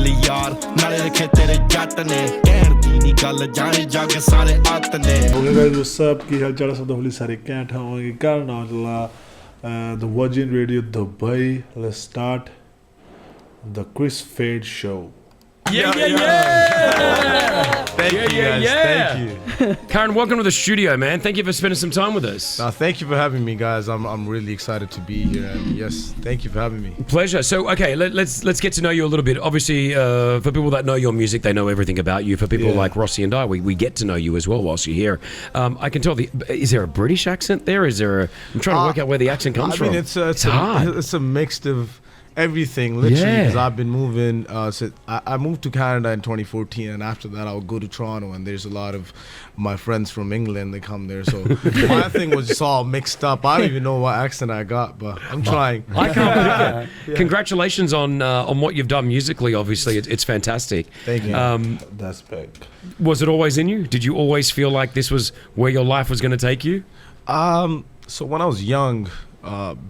ਗੱਲ ਯਾਰ ਨਾਲੇ ਰੱਖੇ ਤੇਰੇ ਜੱਟ ਨੇ ਕਹਿਣ ਦੀ ਨੀ ਗੱਲ ਜਾਣੇ ਜੱਗ ਸਾਰੇ ਅੱਤ ਨੇ Okay guys, what's up? ਕੀ ਹਾਲ ਚਾਲ ਸਭ ਦਾ ਸਾਰੇ ਘੈਂਟ ਹੋਵਾਂਗੇ ਕਰਨ Aujla the Virgin Radio Dubai. Let's start the Chris Fade show. Yeah. Thank you guys. Thank you. Karen, welcome to the studio, man. Thank you for spending some time with us. Thank you for having me, guys. I'm really excited to be here. And yes, thank you for having me. Pleasure. So, okay, let's get to know you a little bit. Obviously, for people that know your music, they know everything about you. For people like Rossi and I, we get to know you as well whilst you're here. I can tell is there a British accent there? Is there I'm trying to work out where the accent comes from. I mean, it's hard. It's a mix of everything, literally, because I've been moving. I moved to Canada in 2014, and after that, I would go to Toronto, and there's a lot of my friends from England. They come there, so my thing was just all mixed up. I don't even know what accent I got, but I'm trying. I can't believe it. Yeah. Congratulations on what you've done musically. Obviously, it's fantastic. Thank you. That's big. Was it always in you? Did you always feel like this was where your life was going to take you? So when I was young.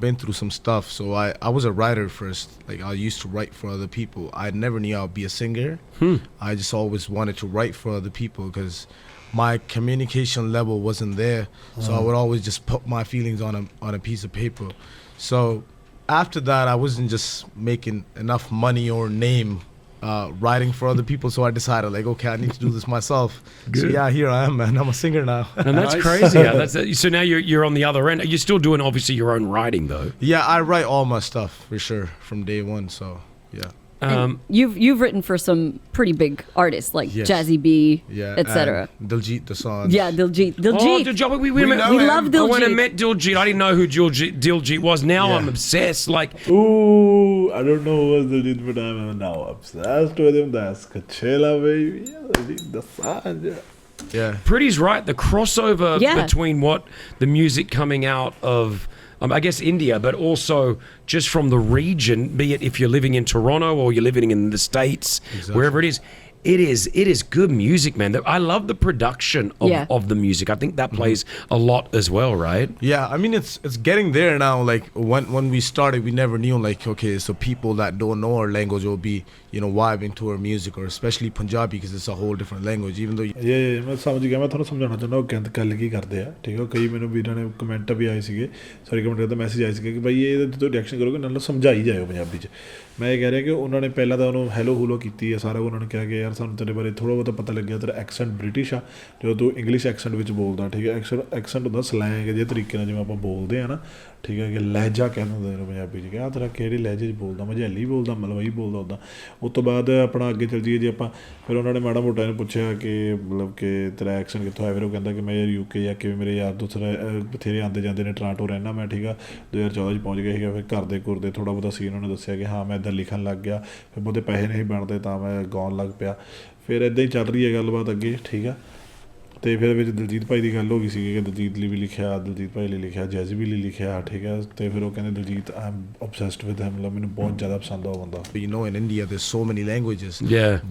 Been through some stuff, so I was a writer first. Like, I used to write for other people. I never knew I'd be a singer. I just always wanted to write for other people because my communication level wasn't there. So I would always just put my feelings on a piece of paper. So after that, I wasn't just making enough money or name writing for other people, so I decided, like, okay, I need to do this myself. Good. So yeah, here I am, man. I'm a singer now. And that's crazy. So now you're on the other end. You're still doing obviously your own writing though. Yeah, I write all my stuff for sure from day one. So yeah. You've written for some pretty big artists like Jazzy B, etc. Diljit Dosanjh. Yeah, Diljit. Oh, Diljit. We love Diljit. I went and met Diljit. I didn't know who Diljit was. Now I'm obsessed. Like, Ooh, I don't know who was Diljit, but I'm now obsessed with him. That's Coachella, baby. Diljit Dosanjh. Yeah. Pretty's right. The crossover between what the music coming out of I guess India, but also just from the region, be it if you're living in Toronto or you're living in the States, wherever it is. It is good music, man. I love the production of the music. I think that plays a lot as well, right? Yeah, I mean, it's getting there now. Like, when we started, we never knew, like, okay, so people that don't know our language will be, vibing to our music, or especially Punjabi, because it's a whole different language, even though मैं समझ गया मैं ਤੁਹਾਨੂੰ ਸਮਝਾਉਣਾ ਚਾਹੁੰਦਾ ਉਹ ਕਹਿੰਦੇ ਗੱਲ ਕੀ ਕਰਦੇ ਆ ਠੀਕ ਹੈ ਕਈ ਮੈਨੂੰ ਵੀਰਾਂ ਨੇ ਕਮੈਂਟ ਵੀ ਆਏ ਸੀਗੇ ਸੌਰੀ ਕਮੈਂਟ ਕਰਦਾ ਮੈਸੇਜ ਆਏ ਸੀਗੇ ਕਿ ਭਾਈ ਇਹ ਜਦੋਂ ਰਿਐਕਸ਼ਨ ਕਰੋਗੇ ਨਾਲ ਸਮਝਾਈ ਜਾਇਓ ਪੰਜਾਬੀ 'ਚ ਮੈਂ ਇਹ ਕਹਿ ਰਿਹਾ ਕਿ ਉਹਨਾਂ ਨੇ ਪਹਿਲਾਂ ਤਾਂ ਉਹਨੂੰ ਹੈਲੋ ਹੂਲੋ ਕੀਤੀ ਹੈ ਸਾਰਾ ਉਹਨਾਂ ਨੇ ਕਿਹਾ ਕਿ ਯਾਰ ਸਾਨੂੰ ਤੇਰੇ ਬਾਰੇ ਥੋੜ੍ਹਾ ਬਹੁਤਾ ਪਤਾ ਲੱਗਿਆ ਤੇਰਾ ਐਕਸੈਂਟ ਬ੍ਰਿਟਿਸ਼ ਆ ਜਦੋਂ ਤੂੰ ਇੰਗਲਿਸ਼ ਐਕਸੈਂਟ ਵਿੱਚ ਬੋਲਦਾ ਠੀਕ ਹੈ ਐਕਸੈਂਟ ਹੁੰਦਾ ਸਲੈਂਗ ਜੇ ਤਰੀਕੇ ਨਾਲ ਜਿਵੇਂ ਆਪਾਂ ਬੋਲਦੇ ਆ ਨਾ ਠੀਕ ਹੈ ਕਿ ਲਹਿਜਾ ਕਹਿ ਦਿੰਦੇ ਨੇ ਪੰਜਾਬੀ 'ਚ ਕਿ ਆਹ ਤੇਰਾ ਕਿਹੜੇ ਲਹਿਜੇ 'ਚ ਬੋਲਦਾ ਮਝੈਲੀ ਬੋਲਦਾ ਮਲਵਈ ਬੋਲਦਾ ਉੱਦਾਂ ਉਸ ਤੋਂ ਬਾਅਦ ਆਪਣਾ ਅੱਗੇ ਚੱਲ ਜਾਈਏ ਜੇ ਆਪਾਂ ਫਿਰ ਉਹਨਾਂ ਨੇ ਮਾੜਾ ਮੋਟਾ ਇਹਨੂੰ ਪੁੱਛਿਆ ਕਿ ਮਤਲਬ ਕਿ ਤੇਰਾ ਐਕਸੈਂਟ ਕਿੱਥੋਂ ਆਇਆ ਫਿਰ ਉਹ ਕਹਿੰਦਾ ਕਿ ਮੈਂ ਯਾਰ UK ਜਾ ਕੇ ਮੇਰੇ ਯਾਰ ਦੂਸਰੇ ਬਥੇਰੇ ਆਉਂਦੇ ਜਾਂਦੇ ਨੇ ਟੋਰਾਂਟੋ ਰਹਿਣਾ ਮੈਂ ਠੀਕ ਆ 2014 'ਚ ਪਹੁੰਚ ਗਿਆ ਸੀਗਾ ਫਿਰ ਘਰ ਦੇ ਘੁਰ ਦੇ ਥੋੜ੍ਹਾ ਬਹੁਤਾ ਸੀ ਉਹਨਾਂ ਨੇ ਦੱਸਿਆ ਕਿ ਹਾਂ ਮੈਂ ਇੱਦਾਂ ਲਿਖਣ ਲੱਗ ਗਿਆ ਫਿਰ ਬਹੁਤੇ ਪੈਸੇ ਨਹੀਂ ਬਣਦੇ ਤਾਂ ਮੈਂ ਗਾਉਣ ਲੱਗ ਪਿਆ ਫਿਰ ਇੱਦਾਂ ਹੀ ਚੱਲ ਰਹੀ ਹੈ ਗੱਲਬਾਤ ਅੱਗੇ ਠੀਕ ਆ ਅਤੇ ਫਿਰ ਵਿੱਚ ਦਿਲਜੀਤ ਭਾਈ ਦੀ ਗੱਲ ਹੋ ਗਈ ਸੀਗੀ ਕਿ ਦਿਲਜੀਤ ਲਈ ਵੀ ਲਿਖਿਆ ਦਿਲਜੀਤ ਭਾਈ ਲਈ ਲਿਖਿਆ ਜੈਜ਼ੀ ਵੀ ਲਈ ਲਿਖਿਆ ਠੀਕ ਹੈ ਅਤੇ ਫਿਰ ਉਹ ਕਹਿੰਦੇ Diljit I am obsessed with him ਮਤਲਬ ਮੈਨੂੰ ਬਹੁਤ ਜ਼ਿਆਦਾ ਪਸੰਦ ਆ ਉਹ ਬੰਦਾ in India there's so many languages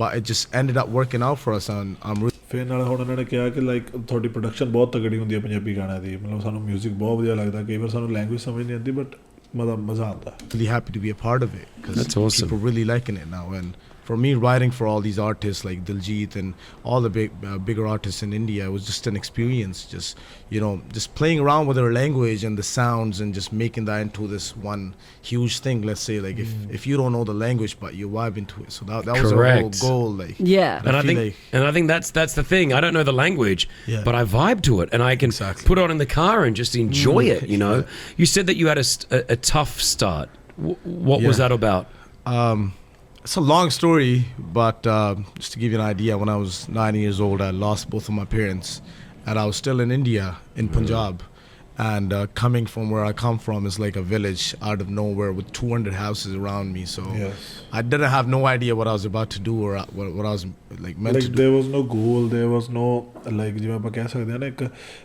but it just ended up working out for us and I'm ਫਿਰ ਨਾਲ ਹੁਣ ਉਹਨਾਂ ਨੇ ਕਿਹਾ ਕਿ ਲਾਈਕ ਤੁਹਾਡੀ ਪ੍ਰੋਡਕਸ਼ਨ ਬਹੁਤ ਤਗੜੀ ਹੁੰਦੀ ਹੈ ਪੰਜਾਬੀ ਗਾਣਿਆਂ ਦੀ ਮਤਲਬ ਸਾਨੂੰ ਮਿਊਜ਼ਿਕ ਬਹੁਤ ਵਧੀਆ ਲੱਗਦਾ ਕਈ ਵਾਰ ਸਾਨੂੰ ਲੈਂਗੁਏਜ ਸਮਝ ਨਹੀਂ ਆਉਂਦੀ ਬਟ ਮਜ਼ਾ ਆਉਂਦਾ really happy to be a part of it because people really liking it now and for me writing for all these artists like Diljit and all the bigger artists in India, it was just an experience just just playing around with our language and the sounds and just making that into this one huge thing. Let's say like if you don't know the language but you vibe into it, so that was our whole goal. Like and I think that's the thing. I don't know the language but I vibe to it and I can put it on in the car and just enjoy it. You said that you had a tough start. What was that about? It's a long story, but just to give you an idea, when I was 9 years old, I lost both of my parents, and I was still in India, in Punjab. And coming from where I come from is like a village out of nowhere with 200 houses around me. So I didn't have no idea what I was about to do or what I was like meant to do. There was no goal, there was no like ਜਿਵੇਂ ਆਪਾਂ ਕਹਿ ਸਕਦੇ ਹਾਂ ਨਾ ਇੱਕ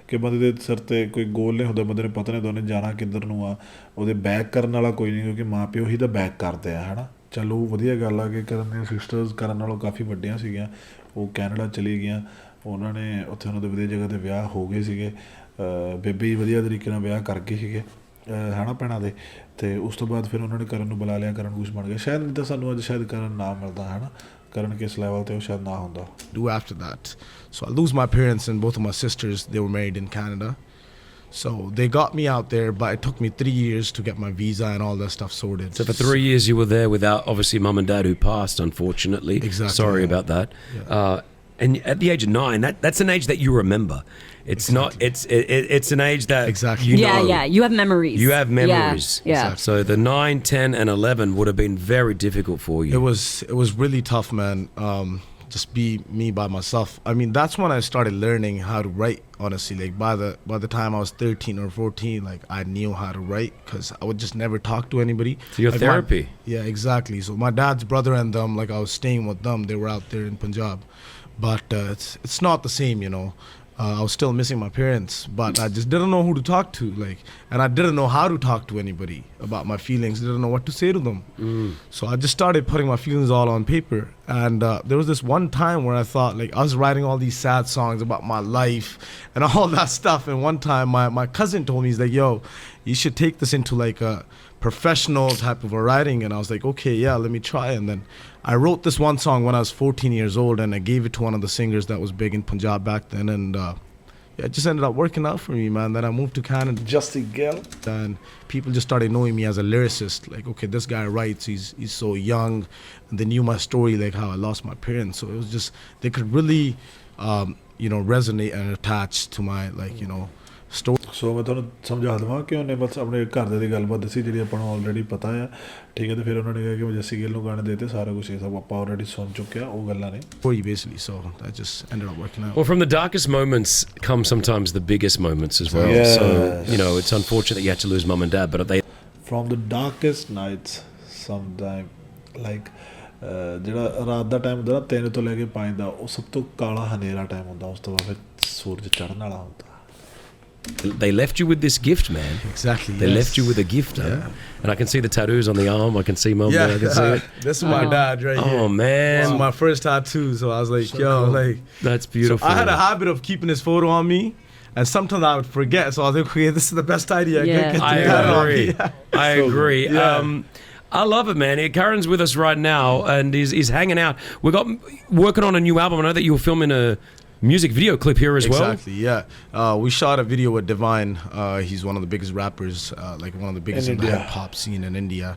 ਕਿ ਬੰਦੇ ਦੇ ਸਿਰ 'ਤੇ ਕੋਈ ਗੋਲ ਨਹੀਂ ਹੁੰਦਾ ਬੰਦੇ ਨੂੰ ਪਤਾ ਨਹੀਂ ਉਹਨੇ ਜਾਣਾ ਕਿੱਧਰ ਨੂੰ ਆ ਉਹਦੇ ਬੈਕ ਕਰਨ ਵਾਲਾ ਕੋਈ ਨਹੀਂ ਕਿਉਂਕਿ ਮਾਂ ਪਿਓ ਹੀ ਤਾਂ ਬੈਕ ਕਰਦੇ ਆ ਹੈ ਨਾ ਚਲੋ ਵਧੀਆ ਗੱਲ ਆ ਕਿ ਕਰਨ ਦੀਆਂ ਸਿਸਟਰਸ ਕਰਨ ਨਾਲੋਂ ਕਾਫੀ ਵੱਡੀਆਂ ਸੀਗੀਆਂ ਉਹ ਕੈਨੇਡਾ ਚਲੀ ਗਈਆਂ ਉਹਨਾਂ ਨੇ ਉੱਥੇ ਉਹਨਾਂ ਦੇ ਵਧੀਆ ਜਗ੍ਹਾ 'ਤੇ ਵਿਆਹ ਹੋ ਗਏ ਸੀਗੇ ਬੇਬੀ ਵਧੀਆ ਤਰੀਕੇ ਨਾਲ ਵਿਆਹ ਕਰ ਗਏ ਸੀਗੇ ਹੈ ਨਾ ਭੈਣਾਂ ਦੇ। ਅਤੇ ਉਸ ਤੋਂ ਬਾਅਦ ਫਿਰ ਉਹਨਾਂ ਨੇ ਕਰਨ ਨੂੰ ਬੁਲਾ ਲਿਆ, ਕਰਨ ਕੁਛ ਬਣ ਗਿਆ। ਸ਼ਾਇਦ ਨਹੀਂ ਤਾਂ ਸਾਨੂੰ ਅੱਜ ਸ਼ਾਇਦ ਕਰਨ ਨਾ ਮਿਲਦਾ, ਹੈ ਨਾ, ਕਰਨ ਕਿਸ ਲੈਵਲ 'ਤੇ ਉਹ ਸ਼ਾਇਦ ਨਾ ਹੁੰਦਾ। Do after that. So I lose my parents and both of my sisters. They were married in Canada. So they got me out there, but it took me 3 years to get my visa and all that stuff sorted. So for 3 years you were there without, obviously, mum and dad who passed, unfortunately. Exactly. Sorry about that. Yeah. And at the age of 9, that's an age that you remember. It's not. It's an age that Exactly. you Yeah, know. yeah. You have memories. You have memories. Yeah. Exactly. So the 9, 10, and 11 would have been very difficult for you. It was really tough, man. Just be me by myself. I mean, that's when I started learning how to write. Honestly, like by the time I was 13 or 14, like I knew how to write because I would just never talk to anybody. So your like therapy. Yeah, exactly. So my dad's brother and them, like I was staying with them. They were out there in Punjab, but it's not the same, you know. I was still missing my parents, but I just didn't know who to talk to, like, and I didn't know how to talk to anybody about my feelings. Didn't know what to say to them. So I just started putting my feelings all on paper. And there was this one time where I thought, like, I was writing all these sad songs about my life and all that stuff. And one time my cousin told me, he's like, yo, you should take this into like a professional type of a writing. And I was like, okay, yeah, let me try. And then I wrote this one song when I was 14 years old, and I gave it to one of the singers that was big in Punjab back then. And yeah, it just ended up working out for me, man. Then I moved to Canada. Just a girl. And people just started knowing me as a lyricist. Like, okay, this guy writes, he's so young. And they knew my story, like how I lost my parents. So it was just, they could really, resonate and attach to my, like, story. ਸੋ ਮੈਂ ਤੁਹਾਨੂੰ ਸਮਝਾ ਦੇਵਾਂ ਕਿ ਉਹਨੇ ਬਸ ਆਪਣੇ ਘਰਦਿਆਂ ਦੀ ਗੱਲਬਾਤ ਦੱਸੀ ਜਿਹੜੀ ਆਪਾਂ ਨੂੰ ਆਲਰੇਡੀ ਪਤਾ ਆ, ਠੀਕ ਹੈ। ਅਤੇ ਫਿਰ ਉਹਨਾਂ ਨੇ ਕਿਹਾ ਕਿ ਮੈਂ ਜੱਸੀ ਗਿੱਲ ਨੂੰ ਗਾਣੇ ਦੇ ਦਿੱਤੇ, ਸਾਰਾ ਕੁਛ ਇਹ ਸਭ ਆਪਾਂ ਆਲਰੇਡੀ ਸੁਣ ਚੁੱਕੇ ਆ, ਉਹ ਗੱਲਾਂ ਨੇ। Basically, so that just ended up working out. Well, from the darkest moments come sometimes the biggest moments as well. Yes. So, it's unfortunate that you had to lose mum and dad, but they... From the darkest nights, sometime, like, ਜਿਹੜਾ ਰਾਤ ਦਾ time ਹੁੰਦਾ ਨਾ 3 ਤੋਂ ਲੈ ਕੇ 5 ਦਾ, ਉਹ ਸਭ ਤੋਂ ਕਾਲਾ ਹਨੇਰਾ ਟਾਈਮ ਹੁੰਦਾ। ਉਸ ਤੋਂ ਬਾਅਦ ਫਿਰ ਸੂਰਜ ਚੜ੍ਹਨ ਵਾਲਾ ਹੁੰਦਾ। They left you with this gift, man. Exactly. They left you with a gift, yeah. And I can see the tattoos on the arm. I can see mum there. I can see it. This is my dad right here. Oh, man. This is my first tattoo. So I was like, So yo, cool. like. That's beautiful. So I had a habit of keeping his photo on me. And sometimes I would forget. So I was like, okay, this is the best idea. Yeah. I agree. I agree. Yeah. I love it, man. Karan's with us right now, and he's hanging out. We got working on a new album. I know that you were filming a music video clip here as well. Exactly, yeah. We shot a video with Divine. He's one of the biggest rappers, like one of the biggest in the hip hop scene in India.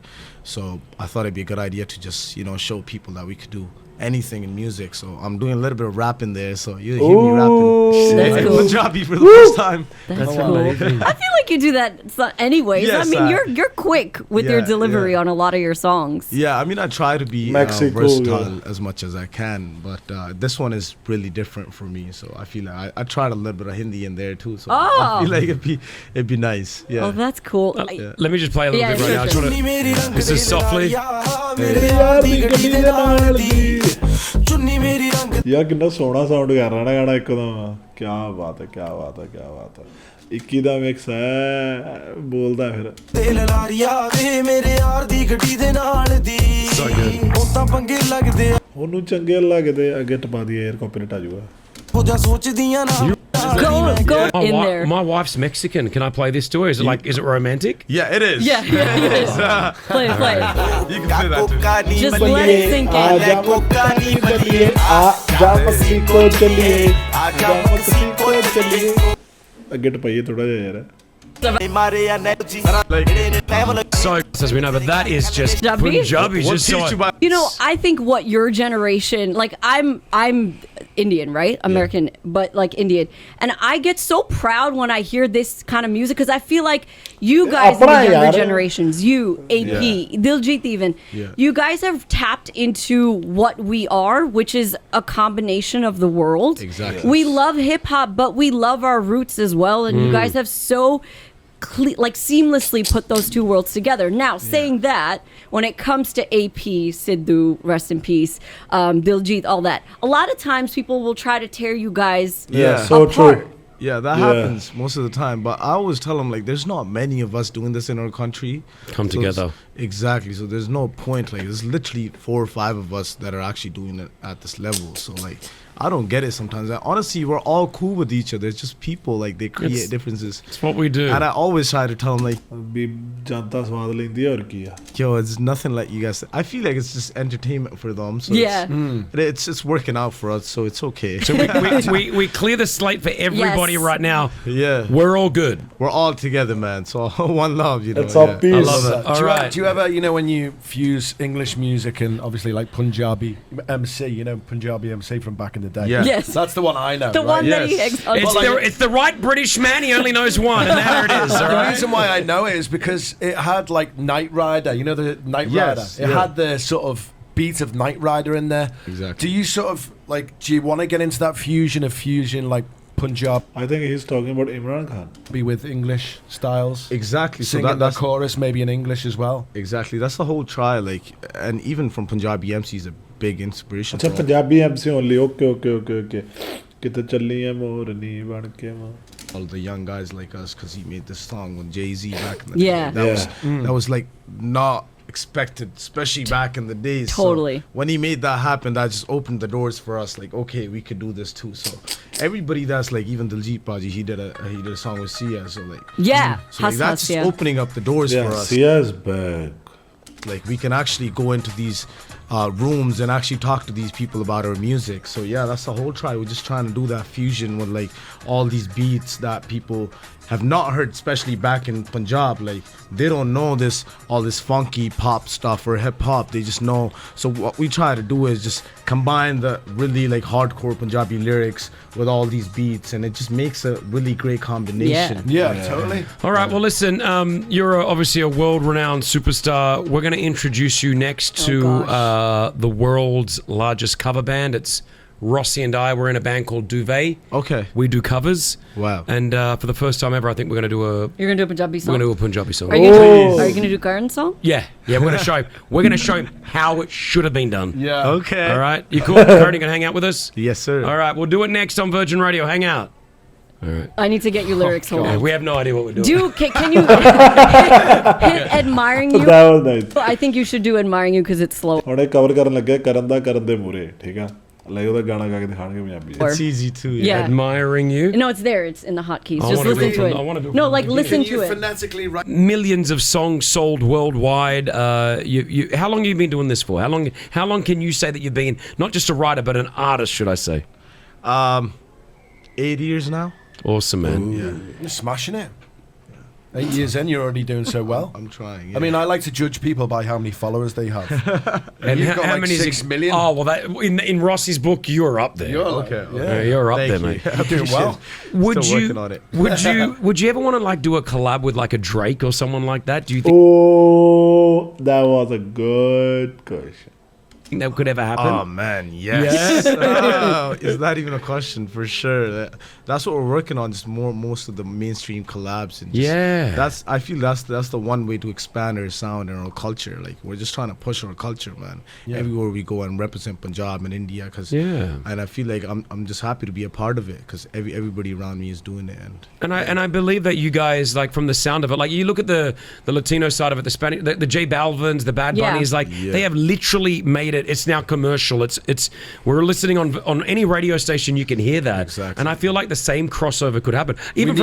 So I thought it'd be a good idea to just, show people that we could do anything in music. So I'm doing a little bit of rapping there. So you hear me rapping That's like cool. Punjabi for the first time. That's cool. I feel like you do that anyways. Yes, I mean, you're quick with your delivery on a lot of your songs. Yeah, I mean, I try to be versatile as much as I can, but this one is really different for me. So I feel like I tried a little bit of Hindi in there too. So I feel like it'd be nice. Yeah. Oh, that's cool. Let me just play a little bit right now. I just wanna, this is softly. ਯਾਰ ਕਿੰਨਾ ਸੋਹਣਾ sound ਕਰ ਰਿਹਾ ਨਾ ਗਾਣਾ ਇੱਕਦਮ। ਕਿਆ ਬਾਤ ਹੈ, ਕਿਆ ਬਾਤ ਹੈ, ਕਿਆ ਬਾਤ ਹੈ। 21 ਦਾ ਮਿਕਸ ਹੈ, ਬੋਲਦਾ ਫਿਰ। ਉਹਨੂੰ ਚੰਗੇ ਲੱਗਦੇ, ਅੱਗੇ ਟਪਾ ਦੀ ਯਾਰ, ਕਾਪੀਰਾਈਟ ਆ ਜਾਊਗਾ। Go in there. My wife's Mexican. Can I play this to her? Is it romantic? Yeah, it is. Yeah, it is. Play it. You can play that too. Just let it sink in. ਅੱਗੇ ਟਪਾਈਏ ਥੋੜਾ ਜਿਹਾ ਯਾਰ। So, as we know, but that is just Punjabi. I think what your generation, like I'm Indian, right? American, but like Indian. And I get so proud when I hear this kind of music because I feel like you guys in the younger generations, you, AP, Diljit even, you guys have tapped into what we are, which is a combination of the world. Exactly. We love hip hop, but we love our roots as well. And you guys have so seamlessly put those two worlds together. Now, saying that, when it comes to AP, Sidhu, rest in peace, Diljit, all that, a lot of times people will try to tear you guys so apart. true. Yeah, that happens most of the time. But I always tell them, like, there's not many of us doing this in our country. Come together. Exactly. So there's no point. Like, there's literally 4 or 5 of us that are actually doing it at this level. So like, I don't get it sometimes. And honestly, we're all cool with each other. It's just people, like, they create differences. It's what we do. And I always try to tell them, like, ਵੀ ਜਨਤਾ ਸਵਾਦ ਲੈਂਦੀ ਹੈ ਹੋਰ ਕੀ ਆ yo, it's nothing like you guys. I feel like it's just entertainment for them. So Yeah. it's working out for us, so it's okay. So we clear the slate for everybody Yes. right now. Yeah, We're all good. we're all together, man. So one love, you know. It's all yeah. peace. I love it. All right. Do you ever, you know, when you fuse English music and obviously like Punjabi MC, you know, Punjabi MC from back in the day? Yeah. Yes. That's the one I know. The right? one that he Yes. It's the right British man. He only knows one, and there it is. All The right. reason why I know it is because it had like Knight Rider, you know, the Knight Yes, Rider. It yeah. had the sort of beat of Knight Rider in there. Exactly. Do you sort of like, do you want to get into that fusion like Punjabi I think he's talking about Imran Khan. with English styles? Exactly. So Singing the that's chorus maybe in English as well. exactly. That's the whole try. Like, and even from Punjabi MCs, a big inspiration. ਅੱਛਾ for all- Punjabi MC only okay ਕਿਤੇ ਚੱਲੀ ਐ ਮੋਰਨੀ ਬਣ ਕੇ ਮਾਂ all the young guys like us, because he made this song with Jay-Z back in the Yeah. day. That was like not expected, especially back in the days. Totally. So when he made that happen, that just opened the doors for us. Like, okay, we could do this too. So everybody that's like, even Diljit Baji, he did a song with Sia. So like, Yeah. so like, that's just opening up the doors for us. Sia's back. Like, we can actually go into these rooms and actually talk to these people about our music. So yeah, that's the whole try. We're just trying to do that fusion with like all these beats that people have not heard, especially back in Punjab. Like, they don't know all this funky pop stuff or hip hop. They just know. So what we try to do is just combine the really like hardcore Punjabi lyrics with all these beats, and it just makes a really great combination. Yeah, totally. All right. Well, listen. You're obviously a world-renowned superstar. We're going to introduce you next to the world's largest cover band. It's Rossi and I. We're in a band called Duvet. Okay. We do covers. Wow. And for the first time ever, I think we're going to do You're gonna do a Punjabi song. we're going to do a Punjabi song. Are you gonna do Karan's song? Yeah. We're going to show him. We're going to show him how it should have been done. Yeah. Okay. All right. You cool? Karan, you going to hang out with us? Yes, sir. All right. We'll do it next on Virgin Radio. Hang out. I need to get your lyrics. Hold on. We have no idea what we're doing. Can you hit admiring you? That was nice. I think you should do admiring you because it's slow. ਹੁਣ ਇਹ cover ਕਰਨ ਲੱਗੇ ਕਰਨ ਦੇ ਮੂਰੇ ਠੀਕ ਆ like ਉਹਦਾ ਗਾਣਾ ਗਾ ਕੇ ਦਿਖਾਣਗੇ Punjabi It's easy too. Yeah. Admiring you. No, it's there. It's in the hotkeys. I Just wanna listen do to it it. from- I wanna do it No, from like the listen Can you to it. phonetically write? Millions of songs sold worldwide. How long have you been doing this for? How long can you say that you've been not just a writer but an artist? Should I say? 8 years now. Awesome, man. You're smashing it. 8 years in, you're already doing so well. I'm trying. I mean, I like to judge people by how many followers they have. And you've got like many is 6 million. Oh well, in Rossi's book, you're up there. You're like, okay. yeah. You're up Thank there, you. mate. I Doing appreciate well. it. Would Still you? working on it. Would you ever want to like do a collab with like a Drake or someone like that? Do you think Oh, that was a good question. that could ever happen? Oh man, yes. Oh, is that even a question? For sure. That's what we're working on. Just most of the mainstream collabs and just, Yeah. I feel that's the one way to expand our sound and our culture. Like, we're just trying to push our culture, man. Everywhere we go and represent Punjab and India. And I feel like I'm just happy to be a part of it because everybody around me is doing it. And I believe that you guys, like, from the sound of it, like, you look at the Latino side of it, the Spanish, the J Balvins, the Bad Yeah. Bunnies, like, they have literally made it. It's now commercial. It's we're listening on any radio station, you can hear that. Exactly. And I feel like the same crossover could happen. Even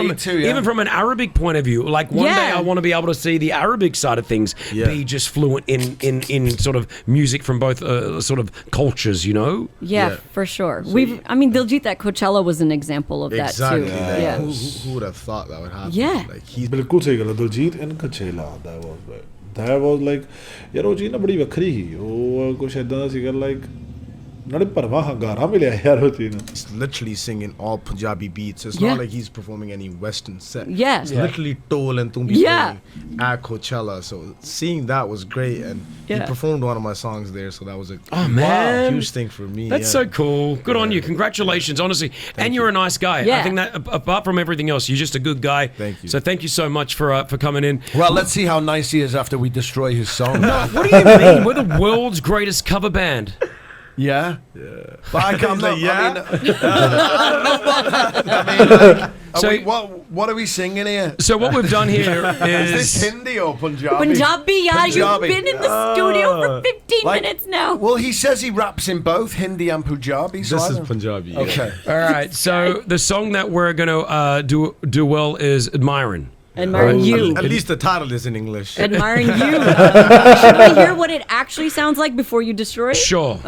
from an Arabic point of view. Like, one day I want to be able to see the Arabic side of things be just fluent in sort of music from both sort of cultures, you know? Yeah, for sure. Diljit at Coachella was an example of that Exactly. too. Like, Yeah. who would have thought that would happen? Yeah. Like, he's ਬਿਲਕੁਲ ਸਹੀ ਗੱਲ ਹੈ ਦਿਲਜੀਤ ਇਨ ਕਚੇਲਾ that was like ਯਾਰ ਉਹ ਚੀਜ਼ ਨਾ ਬੜੀ ਵੱਖਰੀ ਸੀ ਉਹ ਕੁਛ ਇਦਾਂ ਦਾ ਸੀਗਾ ਲਾਈਕ ਨਾਲੇ ਭਰਵਾ ਹੰਗਾਰਾ ਮਿਲਿਆ ਯਾਰ ਉਹ ਚੀਜ਼ ਨੂੰ He's literally singing all Punjabi beats. It's Yeah. not like he's performing any Western set. Yeah. It's literally Tol and Tumbi playing at Coachella. So seeing that was great, and he performed one of my songs there. So that was a man. huge thing for me. That's so cool. Good on you. Congratulations, honestly. And you're a nice guy. Yeah. I think that apart from everything else, you're just a good guy. Thank you. So thank you so much for coming in. Well, let's see how nice he is after we destroy his song. What do you mean? We're the world's greatest cover band. Yeah. But I can't. So- What are we singing here? So what we've done here Is this is Hindi or Punjabi? Punjabi, yeah, you've Punjabi. been in the studio for 15 Like- minutes now. Well, he says he raps in both Hindi and Punjabi. So This I is don't- Punjabi. Okay. all right. So the song that we're gonna do well is "Admiring." Admiring you. At least the title is in English. Admiring you. Should we hear what it actually sounds like before you destroy it? Sure.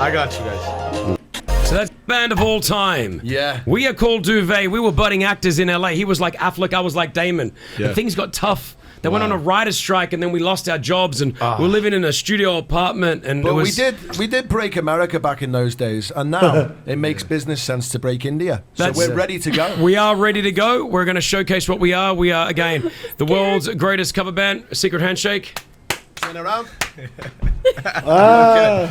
I got you guys. So that's band of all time. Yeah. We are called Duvet. We were budding actors in LA. He was like Affleck, I was like Damon. Yeah. And things got tough. They went on a writer's strike, and then we lost our jobs, and we're living in a studio apartment. And But it was, we did break America back in those days, and now it makes business sense to break India. So That's- we're ready to go. We are ready to go. We're going to showcase what we are. We are, again, the world's greatest cover band, Secret Handshake. Turn around.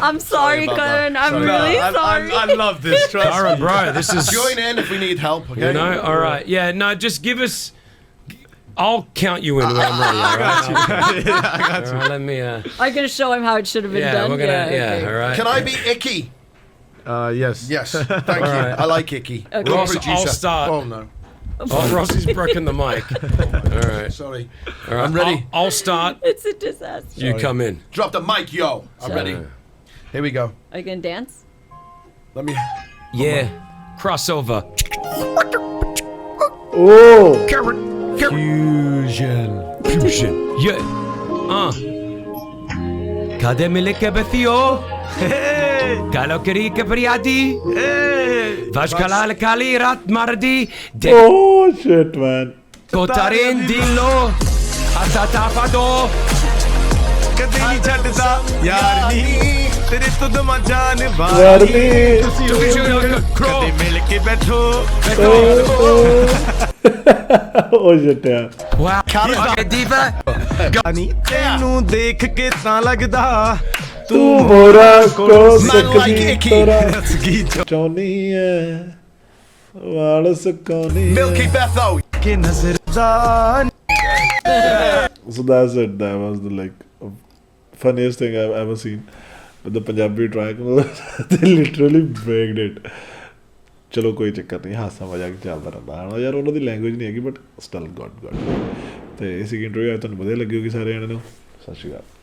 I'm sorry, about Karan. that. I'm really sorry. I love this. Trust All right, bro, this is... Join in if we need help. Okay. You know? All right. Yeah, no, just give us... I'll count you in when I'm ready, all right? I got All right, let me... I'm going to show him how it should have been yeah, done. we're going to... okay. all right. Can I be Icky? Yes. Yes. Thank you. I like Icky. Okay. Ross, Producer. I'll start. Oh no. Oh, Rossi's broken the mic. All right. Sorry. All right. I'm ready. I'll start. It's a disaster. You come in. Drop the mic, yo. I'm ready. Here we go. Are you going to dance? Let me. Yeah. Crossover. Oh, Fusion. Fusion. Yeah. Kade mile ke bethiyo. Kalo kari ke priyadi. Vash kalal kali rat mardi. De oh shit, man. kotarin dilo. Asata fado. ਕਦੇ ਨਹੀਂ ਛੱਡਦਾ ਯਾਰ ਨੀ ਤੇਰੇ ਤੋਂ ਦਮਾ ਜਾਨ ਯਾਰ ਵਾਲੀ ਨੀ। ਕਦੇ ਮਿਲ ਕੇ ਬੈਠੋ Oh shit, yeah. Wow. Okay, diva. ਗਾਨੀ ਤੈਨੂੰ ਦੇਖ ਕੇ ਤਾਂ ਲੱਗਦਾ ਤੂੰ ਮੋਰਾ ਕੋ Man like ਸਕਦੀ Icky. ਤੋਰਾ ਗੀਤ ਚਾਉਣੀ ਹੈ ਵਾਲ ਸੁਕਾਉਣੀ ਹੈ। Milky Betho. ਕੇ ਨਜ਼ਰ ਦਾ So that's it. That was the funniest thing I've ever seen. But the Punjabi track, they literally breaked it. ਚਲੋ ਕੋਈ ਚੱਕਰ ਨਹੀਂ, ਹਾਸਾ ਮਜ਼ਾਕ ਚੱਲਦਾ ਰਹਿੰਦਾ ਹੈ ਨਾ ਯਾਰ। ਉਹਨਾਂ ਦੀ ਲੈਂਗੁਏਜ ਨਹੀਂ ਹੈਗੀ, ਬਟ ਸਟਿਲ ਗੋਡ ਤੇ ਇਸ ਇੰਟਰਵਿਊ ਤੁਹਾਨੂੰ ਵਧੀਆ ਲੱਗੀ ਹੋਗੀ ਸਾਰਿਆਂ ਨੂੰ। ਸਤਿ ਸ਼੍ਰੀ ਅਕਾਲ।